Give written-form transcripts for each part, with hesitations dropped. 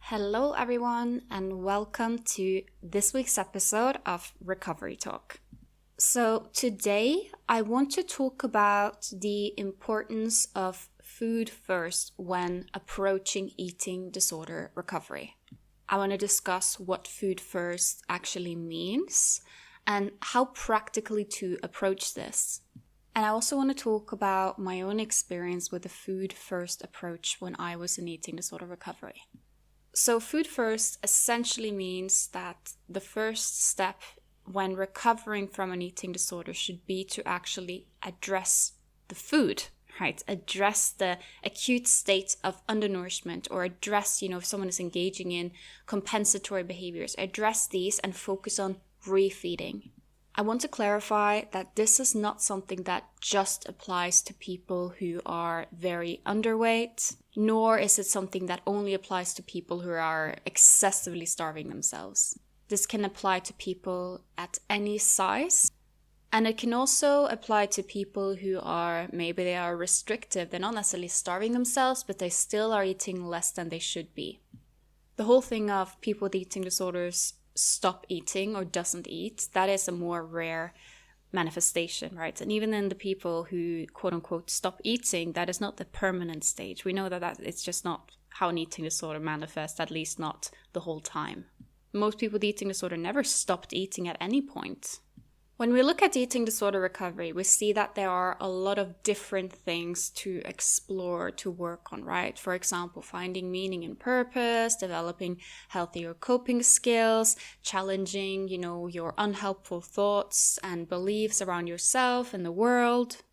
Hello, everyone, and welcome to this week's episode of Recovery Talk. So, today I want to talk about the importance of food first when approaching eating disorder recovery. I want to discuss what food first actually means and how practically to approach this. And I also want to talk about my own experience with the food first approach when I was in eating disorder recovery. So food first essentially means that the first step when recovering from an eating disorder should be to actually address the food, right? Address the acute state of undernourishment, or address, if someone is engaging in compensatory behaviors, address these and focus on refeeding. I want to clarify that this is not something that just applies to people who are very underweight, nor is it something that only applies to people who are excessively starving themselves. This can apply to people at any size, and it can also apply to people who maybe they are restrictive. They're not necessarily starving themselves, but they still are eating less than they should be. The whole thing of people with eating disorders stop eating or doesn't eat, that is a more rare manifestation, right? And even in the people who quote unquote stop eating, that is not the permanent stage. We know that it's just not how an eating disorder manifests, at least not the whole time. Most people with eating disorder never stopped eating at any point. When we look at eating disorder recovery, we see that there are a lot of different things to explore, to work on, right? For example, finding meaning and purpose, developing healthier coping skills, challenging, your unhelpful thoughts and beliefs around yourself and the world.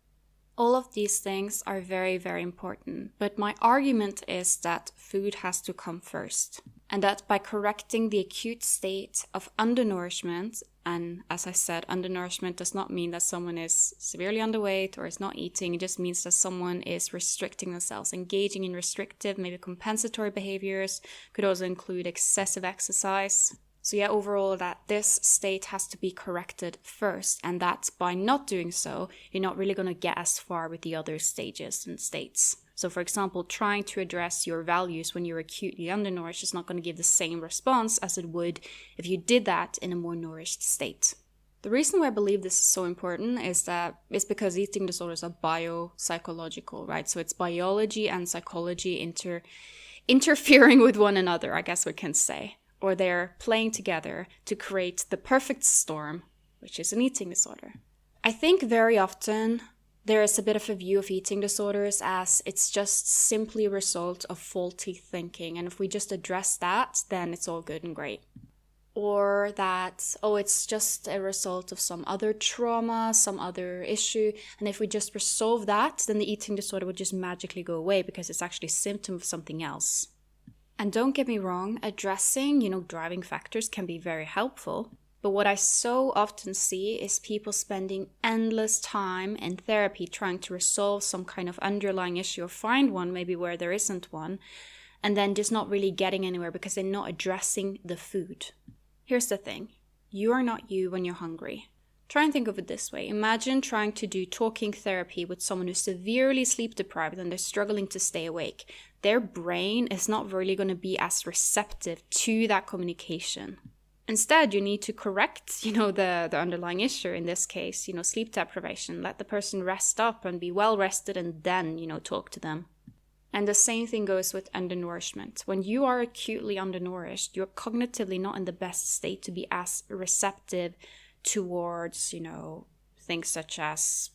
All of these things are very, very important. But my argument is that food has to come first. And that by correcting the acute state of undernourishment, and as I said, undernourishment does not mean that someone is severely underweight or is not eating. It just means that someone is restricting themselves, engaging in restrictive, maybe compensatory behaviors, could also include excessive exercise. So overall that this state has to be corrected first, and that by not doing so, you're not really going to get as far with the other stages and states. So for example, trying to address your values when you're acutely undernourished is not going to give the same response as it would if you did that in a more nourished state. The reason why I believe this is so important is because eating disorders are biopsychological, right? So it's biology and psychology interfering with one another, I guess we can say. Or they're playing together to create the perfect storm, which is an eating disorder. I think very often there is a bit of a view of eating disorders as it's just simply a result of faulty thinking. And if we just address that, then it's all good and great. Or that, it's just a result of some other trauma, some other issue. And if we just resolve that, then the eating disorder would just magically go away because it's actually a symptom of something else. And don't get me wrong, addressing, driving factors can be very helpful. But what I so often see is people spending endless time in therapy trying to resolve some kind of underlying issue or find one maybe where there isn't one, and then just not really getting anywhere because they're not addressing the food. Here's the thing. You are not you when you're hungry. Try and think of it this way. Imagine trying to do talking therapy with someone who's severely sleep deprived and they're struggling to stay awake. Their brain is not really going to be as receptive to that communication. Instead, you need to correct, the underlying issue, in this case, sleep deprivation. Let the person rest up and be well rested and then, talk to them. And the same thing goes with undernourishment. When you are acutely undernourished, you're cognitively not in the best state to be as receptive towards, things such as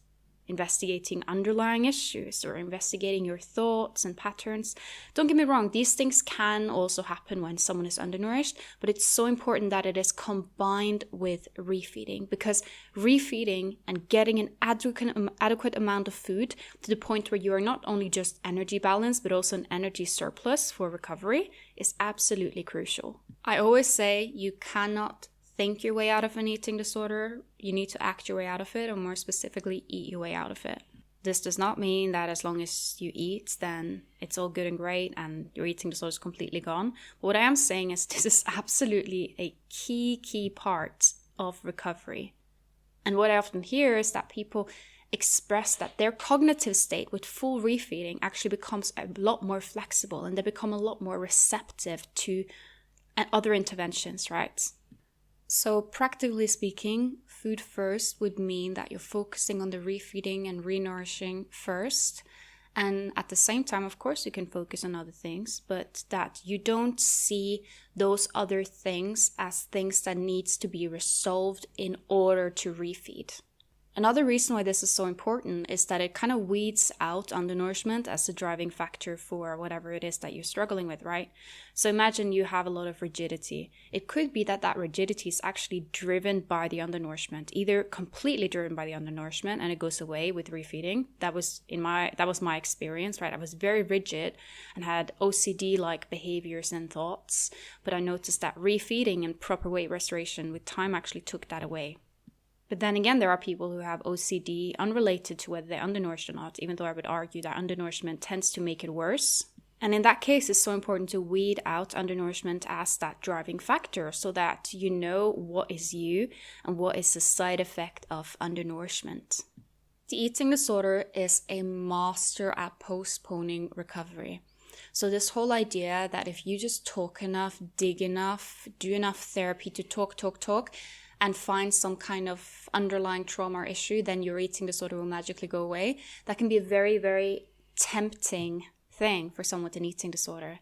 investigating underlying issues or investigating your thoughts and patterns. Don't get me wrong, these things can also happen when someone is undernourished, but it's so important that it is combined with refeeding, because refeeding and getting an adequate amount of food to the point where you are not only just energy balanced, but also an energy surplus for recovery is absolutely crucial. I always say you cannot think your way out of an eating disorder. You need to act your way out of it, or more specifically, eat your way out of it. This does not mean that as long as you eat, then it's all good and great and your eating disorder is completely gone. But what I am saying is this is absolutely a key part of recovery. And what I often hear is that people express that their cognitive state with full refeeding actually becomes a lot more flexible, and they become a lot more receptive to other interventions, right? So practically speaking, food first would mean that you're focusing on the refeeding and renourishing first. And at the same time, of course, you can focus on other things, but that you don't see those other things as things that needs to be resolved in order to refeed. Another reason why this is so important is that it kind of weeds out undernourishment as a driving factor for whatever it is that you're struggling with, right? So imagine you have a lot of rigidity. It could be that rigidity is actually driven by the undernourishment, either completely driven by the undernourishment and it goes away with refeeding. That was my experience, right? I was very rigid and had OCD-like behaviors and thoughts, but I noticed that refeeding and proper weight restoration with time actually took that away. But then again, there are people who have OCD unrelated to whether they're undernourished or not, even though I would argue that undernourishment tends to make it worse. And in that case, it's so important to weed out undernourishment as that driving factor so that you know what is you and what is the side effect of undernourishment. The eating disorder is a master at postponing recovery. So this whole idea that if you just talk enough, dig enough, do enough therapy to talk, and find some kind of underlying trauma or issue, then your eating disorder will magically go away. That can be a very, very tempting thing for someone with an eating disorder.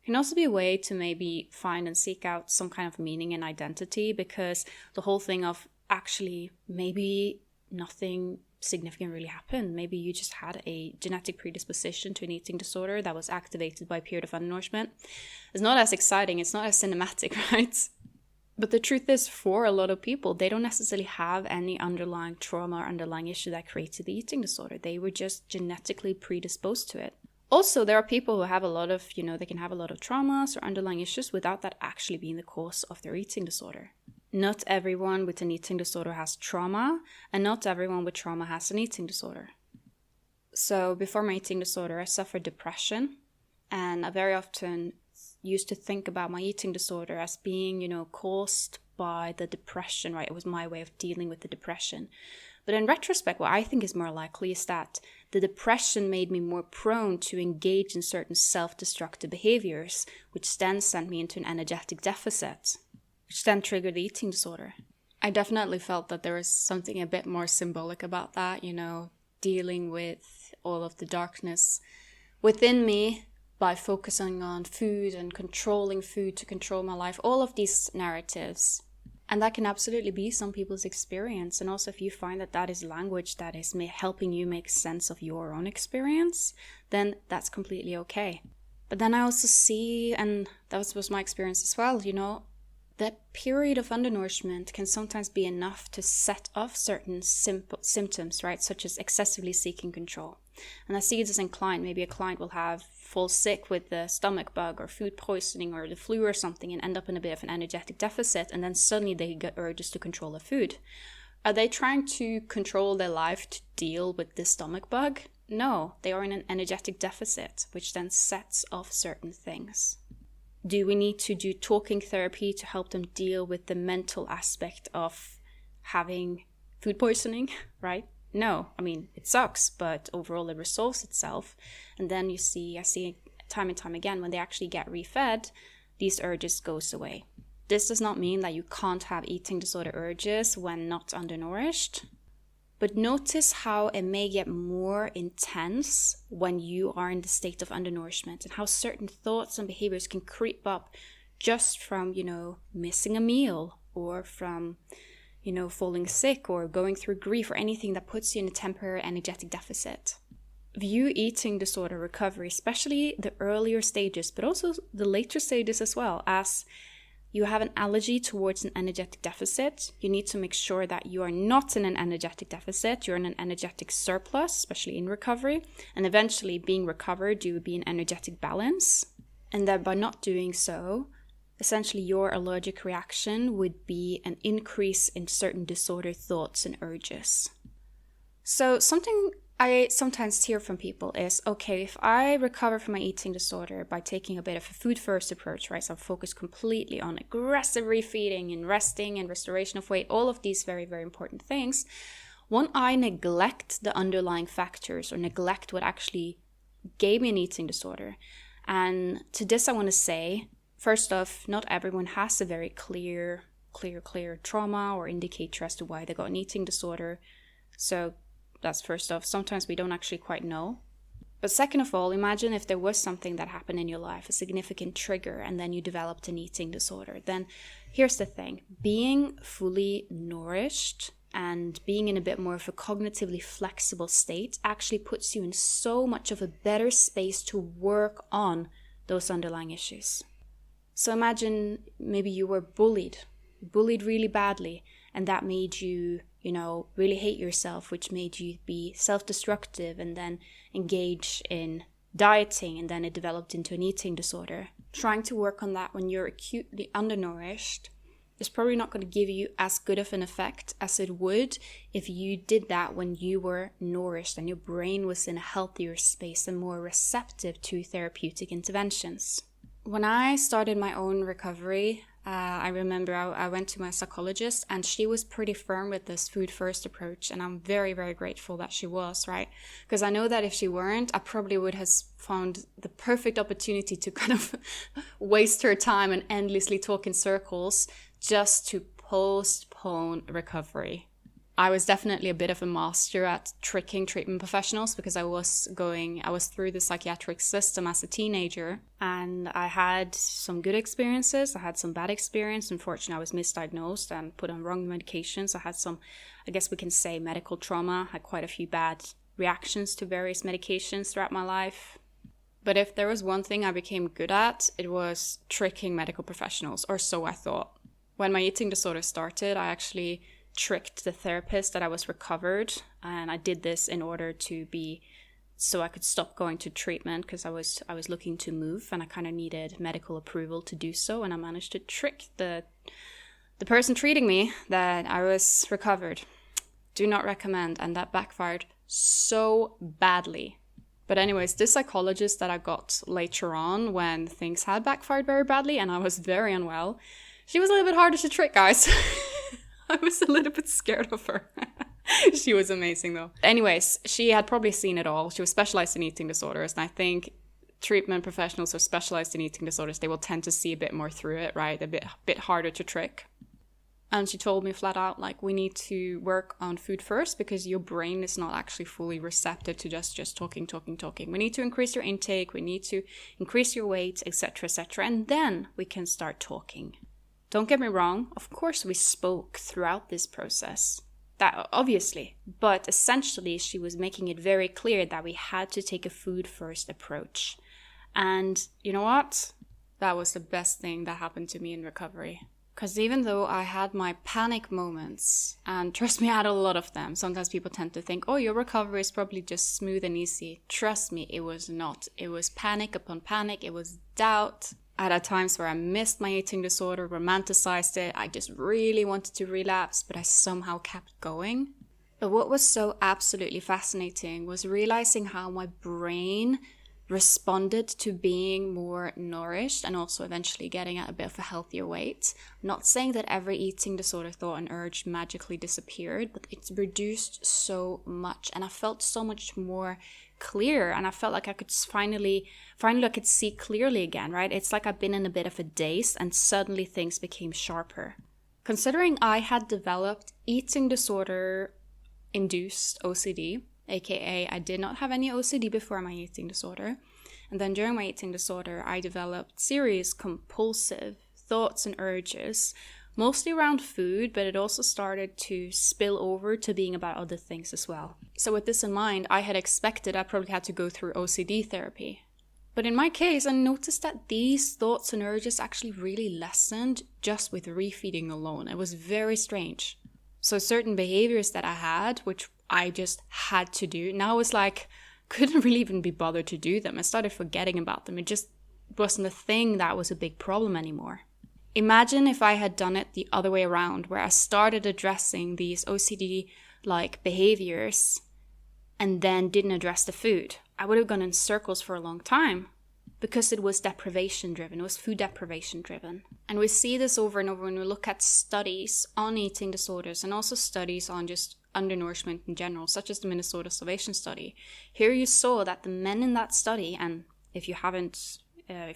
It can also be a way to maybe find and seek out some kind of meaning and identity, because the whole thing of actually maybe nothing significant really happened. Maybe you just had a genetic predisposition to an eating disorder that was activated by a period of undernourishment. It's not as exciting, it's not as cinematic, right? But the truth is, for a lot of people, they don't necessarily have any underlying trauma or underlying issue that created the eating disorder. They were just genetically predisposed to it. Also, there are people who have a lot of, they can have a lot of traumas or underlying issues without that actually being the cause of their eating disorder. Not everyone with an eating disorder has trauma, and not everyone with trauma has an eating disorder. So before my eating disorder, I suffered depression, and I very often used to think about my eating disorder as being, caused by the depression, right? It was my way of dealing with the depression. But in retrospect, what I think is more likely is that the depression made me more prone to engage in certain self-destructive behaviors, which then sent me into an energetic deficit, which then triggered the eating disorder. I definitely felt that there was something a bit more symbolic about that, dealing with all of the darkness within me, by focusing on food and controlling food to control my life, all of these narratives. And that can absolutely be some people's experience. And also if you find that that is language that is helping you make sense of your own experience, then that's completely okay. But then I also see, and that was my experience as well, that period of undernourishment can sometimes be enough to set off certain symptoms, right? Such as excessively seeking control. And I see this in client. Maybe a client will fall sick with the stomach bug or food poisoning or the flu or something and end up in a bit of an energetic deficit, and then suddenly they get urges to control the food. Are they trying to control their life to deal with the stomach bug? No, they are in an energetic deficit, which then sets off certain things. Do we need to do talking therapy to help them deal with the mental aspect of having food poisoning, right? No, it sucks, but overall it resolves itself. And then I see time and time again, when they actually get refed, these urges goes away. This does not mean that you can't have eating disorder urges when not undernourished. But notice how it may get more intense when you are in the state of undernourishment, and how certain thoughts and behaviors can creep up just from, missing a meal, or from, falling sick, or going through grief, or anything that puts you in a temporary energetic deficit. View eating disorder recovery, especially the earlier stages, but also the later stages as well, as you have an allergy towards an energetic deficit. You need to make sure that you are not in an energetic deficit, you're in an energetic surplus, especially in recovery. And eventually, being recovered, you would be in energetic balance. And that by not doing so, essentially your allergic reaction would be an increase in certain disordered thoughts and urges. So something I sometimes hear from people is, okay, if I recover from my eating disorder by taking a bit of a food-first approach, right, so I'm focused completely on aggressive refeeding and resting and restoration of weight, all of these very, very important things, won't I neglect the underlying factors or neglect what actually gave me an eating disorder? And to this I want to say, first off, not everyone has a very clear trauma or indicator as to why they got an eating disorder. So that's first off. Sometimes we don't actually quite know. But second of all, imagine if there was something that happened in your life, a significant trigger, and then you developed an eating disorder. Then here's the thing. Being fully nourished and being in a bit more of a cognitively flexible state actually puts you in so much of a better space to work on those underlying issues. So imagine maybe you were bullied really badly, and that made you, really hate yourself, which made you be self-destructive and then engage in dieting, and then it developed into an eating disorder. Trying to work on that when you're acutely undernourished is probably not going to give you as good of an effect as it would if you did that when you were nourished and your brain was in a healthier space and more receptive to therapeutic interventions. When I started my own recovery, I remember I went to my psychologist, and she was pretty firm with this food first approach, and I'm very, very grateful that she was, right? Because I know that if she weren't, I probably would have found the perfect opportunity to kind of waste her time and endlessly talk in circles just to postpone recovery. I was definitely a bit of a master at tricking treatment professionals because I was through the psychiatric system as a teenager, and I had some good experiences. I had some bad experience. Unfortunately, I was misdiagnosed and put on wrong medications. I had some, I guess we can say, medical trauma. I had quite a few bad reactions to various medications throughout my life. But if there was one thing I became good at, it was tricking medical professionals, or so I thought. When my eating disorder started, I actually tricked the therapist that I was recovered, and I did this in order so I could stop going to treatment, because I was looking to move and I kind of needed medical approval to do so, and I managed to trick the person treating me that I was recovered. Do not recommend, and that backfired so badly. But anyways, this psychologist that I got later on, when things had backfired very badly and I was very unwell, she was a little bit harder to trick, guys. I was a little bit scared of her. She was amazing though. Anyways, she had probably seen it all. She was specialized in eating disorders, and I think treatment professionals who are specialized in eating disorders, they will tend to see a bit more through it, right? A bit harder to trick. And she told me flat out, we need to work on food first, because your brain is not actually fully receptive to just talking. We need to increase your intake, we need to increase your weight, etc., and then we can start talking. Don't get me wrong, of course we spoke throughout this process, that obviously, but essentially she was making it very clear that we had to take a food first approach. And you know what? That was the best thing that happened to me in recovery. Because even though I had my panic moments, and trust me, I had a lot of them. Sometimes people tend to think, oh, your recovery is probably just smooth and easy. Trust me, it was not. It was panic upon panic. It was doubt. I had times where I missed my eating disorder, romanticized it. I just really wanted to relapse, but I somehow kept going. But what was so absolutely fascinating was realizing how my brain responded to being more nourished and also eventually getting at a bit of a healthier weight. I'm not saying that every eating disorder thought and urge magically disappeared, but it's reduced so much, and I felt so much more clear, and I felt like I could finally I could see clearly again, right? It's like I've been in a bit of a daze and suddenly things became sharper. Considering I had developed eating disorder induced OCD, aka I did not have any OCD before my eating disorder, and then during my eating disorder I developed serious compulsive thoughts and urges, mostly around food, but it also started to spill over to being about other things as well. So with this in mind, I had expected I probably had to go through OCD therapy. But in my case, I noticed that these thoughts and urges actually really lessened just with refeeding alone. It was very strange. So certain behaviors that I had, which I just had to do, now I was couldn't really even be bothered to do them. I started forgetting about them. It just wasn't a thing that was a big problem anymore. Imagine if I had done it the other way around, where I started addressing these OCD-like behaviors and then didn't address the food. I would have gone in circles for a long time because it was deprivation-driven. It was food deprivation-driven. And we see this over and over when we look at studies on eating disorders and also studies on just undernourishment in general, such as the Minnesota Starvation Study. Here you saw that the men in that study, and if you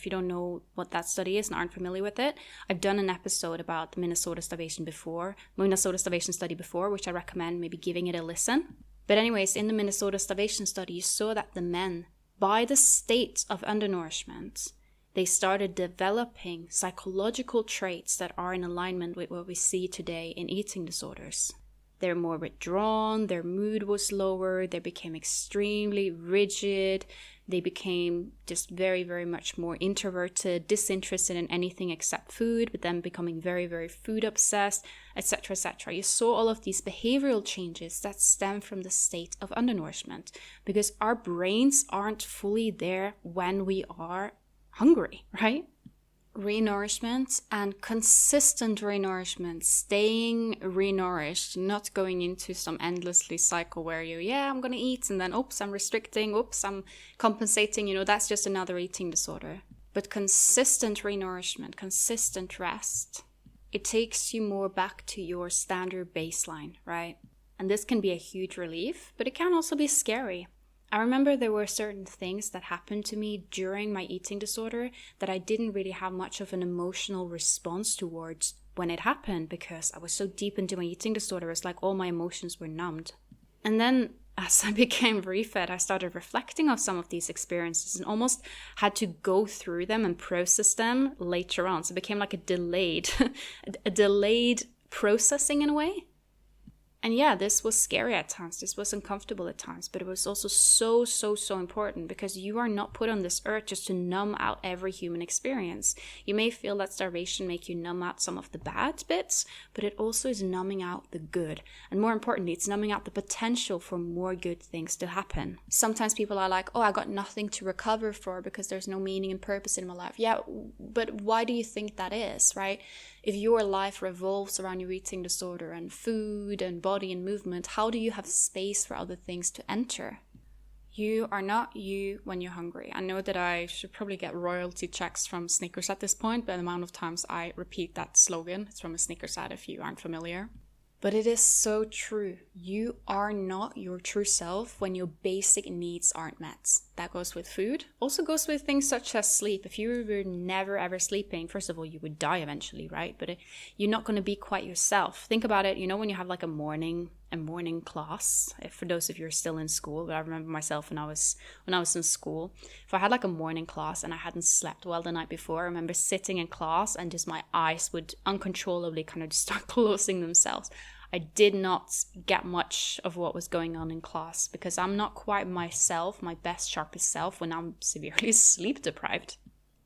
don't know what that study is and aren't familiar with it, I've done an episode about the Minnesota Starvation Study before, which I recommend maybe giving it a listen. But anyways, in the Minnesota Starvation Study, you saw that the men, by the state of undernourishment, they started developing psychological traits that are in alignment with what we see today in eating disorders. They're more withdrawn, their mood was lower, they became extremely rigid, they became just very, very much more introverted, disinterested in anything except food, but then becoming very, very food obsessed, etc., etc. You saw all of these behavioral changes that stem from the state of undernourishment, because our brains aren't fully there when we are hungry, right? Renourishment and consistent renourishment, staying renourished, not going into some endlessly cycle where I'm going to eat and then, oops, I'm restricting, oops, I'm compensating, that's just another eating disorder. But consistent renourishment, consistent rest, it takes you more back to your standard baseline, right? And this can be a huge relief, but it can also be scary. I remember there were certain things that happened to me during my eating disorder that I didn't really have much of an emotional response towards when it happened, because I was so deep into my eating disorder. It's like all my emotions were numbed. And then as I became refed, I started reflecting on some of these experiences and almost had to go through them and process them later on. So it became like a delayed processing in a way. And yeah, this was scary at times, this was uncomfortable at times, but it was also so important, because you are not put on this earth just to numb out every human experience. You may feel that starvation make you numb out some of the bad bits, but it also is numbing out the good. And more importantly, it's numbing out the potential for more good things to happen. Sometimes people are like, I got nothing to recover for because there's no meaning and purpose in my life. Yeah, but why do you think that is, right? If your life revolves around your eating disorder and food and body and movement, how do you have space for other things to enter? You are not you when you're hungry. I know that I should probably get royalty checks from Snickers at this point, but the amount of times I repeat that slogan, it's from a Snickers ad if you aren't familiar. But it is so true. You are not your true self when your basic needs aren't met. That goes with food. Also goes with things such as sleep. If you were never ever sleeping, first of all, you would die eventually, right? But you're not going to be quite yourself. Think about it, when you have like a morning class, for those of you who are still in school, but I remember myself when I was in school, if I had like a morning class and I hadn't slept well the night before, I remember sitting in class and just my eyes would uncontrollably kind of just start closing themselves. I did not get much of what was going on in class because I'm not quite myself, my best, sharpest self, when I'm severely sleep deprived.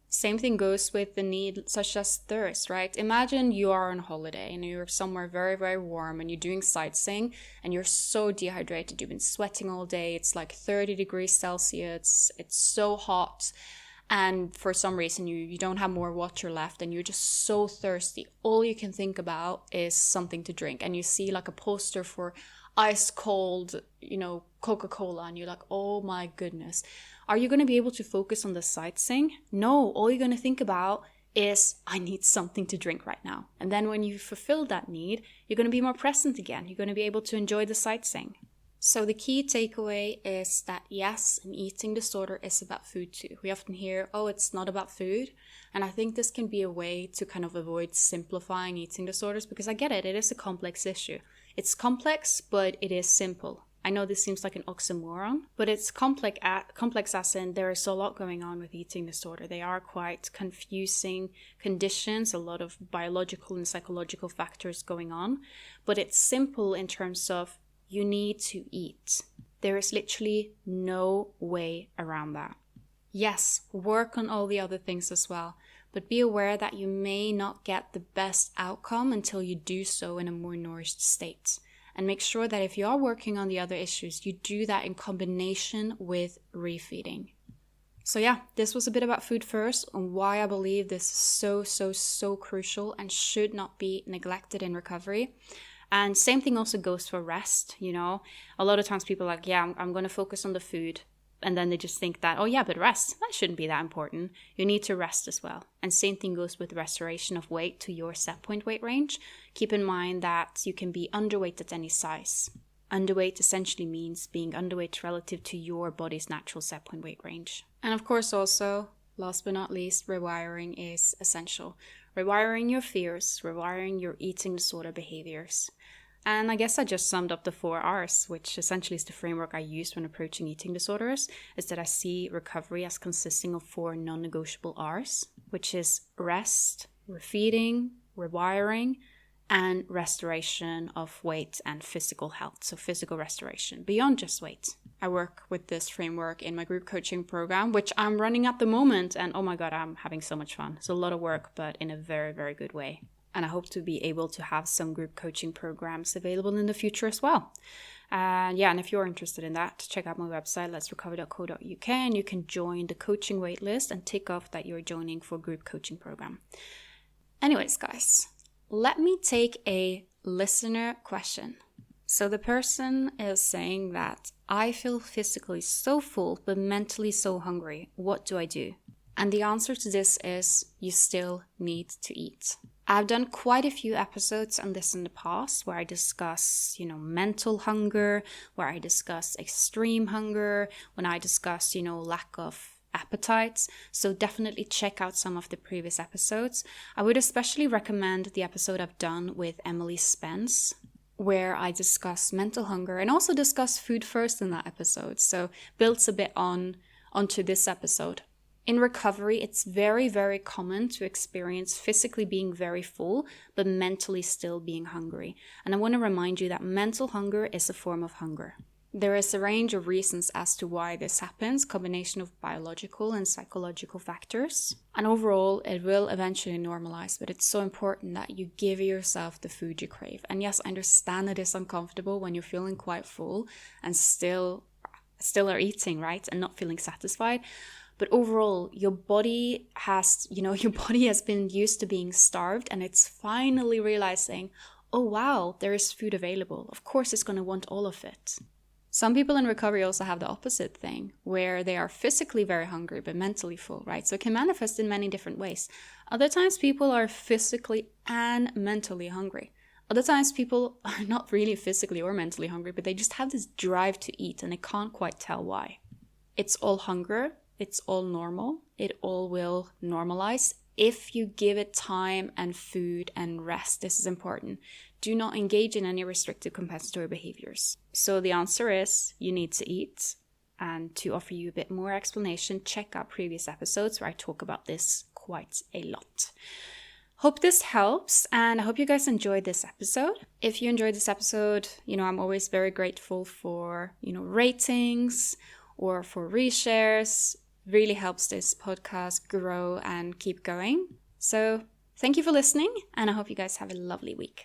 Same thing goes with the need such as thirst, right? Imagine you are on holiday and you're somewhere very, very warm and you're doing sightseeing and you're so dehydrated. You've been sweating all day. It's like 30 degrees Celsius. It's so hot. And for some reason, you don't have more water left and you're just so thirsty. All you can think about is something to drink. And you see like a poster for ice cold, Coca-Cola. And you're like, oh my goodness. Are you going to be able to focus on the sightseeing? No, all you're going to think about is, I need something to drink right now. And then when you fulfill that need, you're going to be more present again. You're going to be able to enjoy the sightseeing. So the key takeaway is that yes, an eating disorder is about food too. We often hear, it's not about food. And I think this can be a way to kind of avoid simplifying eating disorders, because I get it is a complex issue. It's complex, but it is simple. I know this seems like an oxymoron, but it's complex as in there is a lot going on with eating disorder. They are quite confusing conditions, a lot of biological and psychological factors going on, but it's simple in terms of you need to eat. There is literally no way around that. Yes, work on all the other things as well, but be aware that you may not get the best outcome until you do so in a more nourished state. And make sure that if you are working on the other issues, you do that in combination with refeeding. So yeah, this was a bit about food first and why I believe this is so crucial and should not be neglected in recovery. And same thing also goes for rest, A lot of times people are like, I'm going to focus on the food. And then they just think that, but rest, that shouldn't be that important. You need to rest as well. And same thing goes with restoration of weight to your set point weight range. Keep in mind that you can be underweight at any size. Underweight essentially means being underweight relative to your body's natural set point weight range. And of course also, last but not least, rewiring is essential. Rewiring your fears, rewiring your eating disorder behaviors. And I guess I just summed up the 4 R's, which essentially is the framework I use when approaching eating disorders, is that I see recovery as consisting of 4 non-negotiable R's, which is rest, refeeding, rewiring, and restoration of weight and physical health. So physical restoration beyond just weight. I work with this framework in my group coaching program, which I'm running at the moment. And oh my God, I'm having so much fun. It's a lot of work, but in a very, very good way. And I hope to be able to have some group coaching programs available in the future as well. And if you're interested in that, check out my website, letsrecover.co.uk, and you can join the coaching waitlist and tick off that you're joining for a group coaching program. Anyways, guys, let me take a listener question. So the person is saying that I feel physically so full, but mentally so hungry. What do I do? And the answer to this is you still need to eat. I've done quite a few episodes on this in the past where I discuss, mental hunger, where I discuss extreme hunger, when I discuss, lack of appetites. So definitely check out some of the previous episodes. I would especially recommend the episode I've done with Emily Spence, where I discuss mental hunger and also discuss food first in that episode. So builds a bit onto this episode. In recovery, it's very, very common to experience physically being very full, but mentally still being hungry. And I want to remind you that mental hunger is a form of hunger. There is a range of reasons as to why this happens, combination of biological and psychological factors. And overall, it will eventually normalize, but it's so important that you give yourself the food you crave. And yes, I understand it is uncomfortable when you're feeling quite full and still are eating, right? And not feeling satisfied. But overall, your body has been used to being starved, and it's finally realizing, oh wow, there is food available. Of course, it's going to want all of it. Some people in recovery also have the opposite thing, where they are physically very hungry, but mentally full, right? So it can manifest in many different ways. Other times people are physically and mentally hungry. Other times people are not really physically or mentally hungry, but they just have this drive to eat, and they can't quite tell why. It's all hunger. It's all normal. It all will normalize if you give it time and food and rest. This is important. Do not engage in any restrictive compensatory behaviors. So the answer is you need to eat. And to offer you a bit more explanation, check out previous episodes where I talk about this quite a lot. Hope this helps, and I hope you guys enjoyed this episode. If you enjoyed this episode, I'm always very grateful for, ratings or for reshares. Really helps this podcast grow and keep going. So thank you for listening, and I hope you guys have a lovely week.